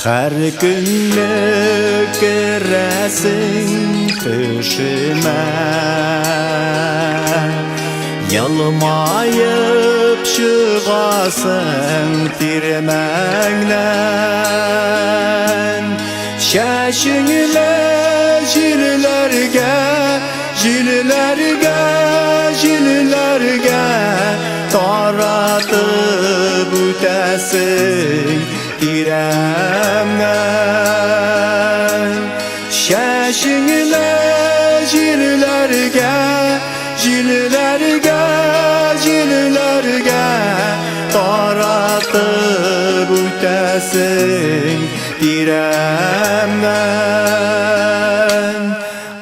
Her günlük giresin düşüme, yılmayıp çıgasın dirmekten. Şeşinle jillerge, taratıp ötesin diremden. Şeşinle jillerge, taratıp ötesin diremden.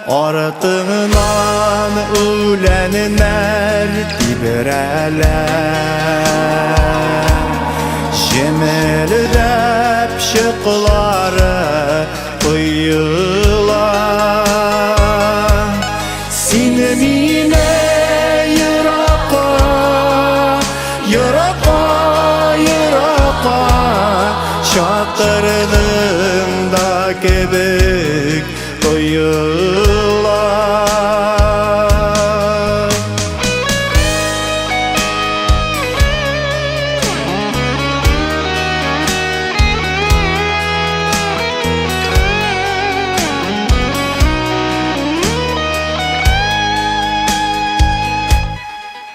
Artından ölenler dibireler, jemildep şıkları kıyılar. Sinmine yıraqa, şakırdığında kebik kıyılar.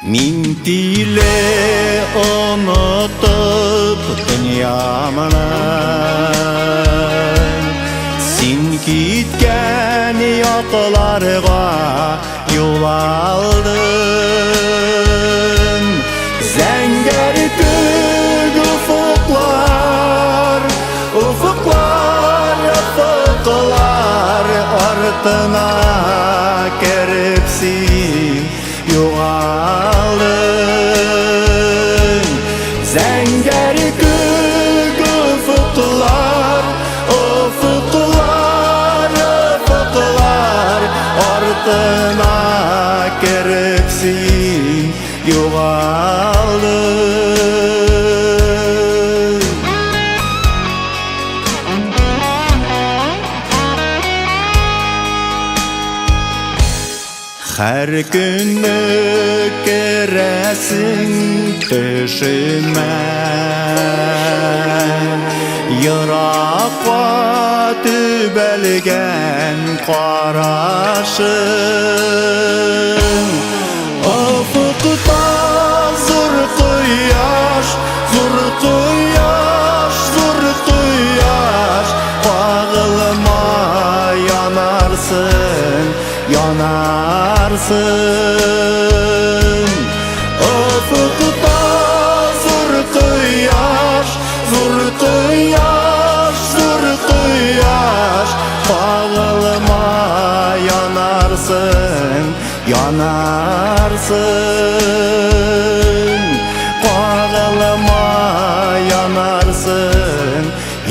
Min dile unutup dünyamını, sen gitken yoklarga yol aldım. Zenger gök ufuklar, ardına keripsin yoğaldın. Zenger gök ufuklar, ardına keripsin yoğaldın. Her günlük giresin düşüme, yırakka tübelgen karasın. Ufukta zor kıyaş, bağılma yanarsın. Ufukta zor kıyaş, bağılma yanarsın. Bağılma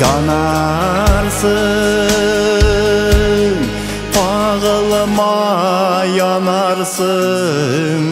yanarsın. Bağılma yanarsın.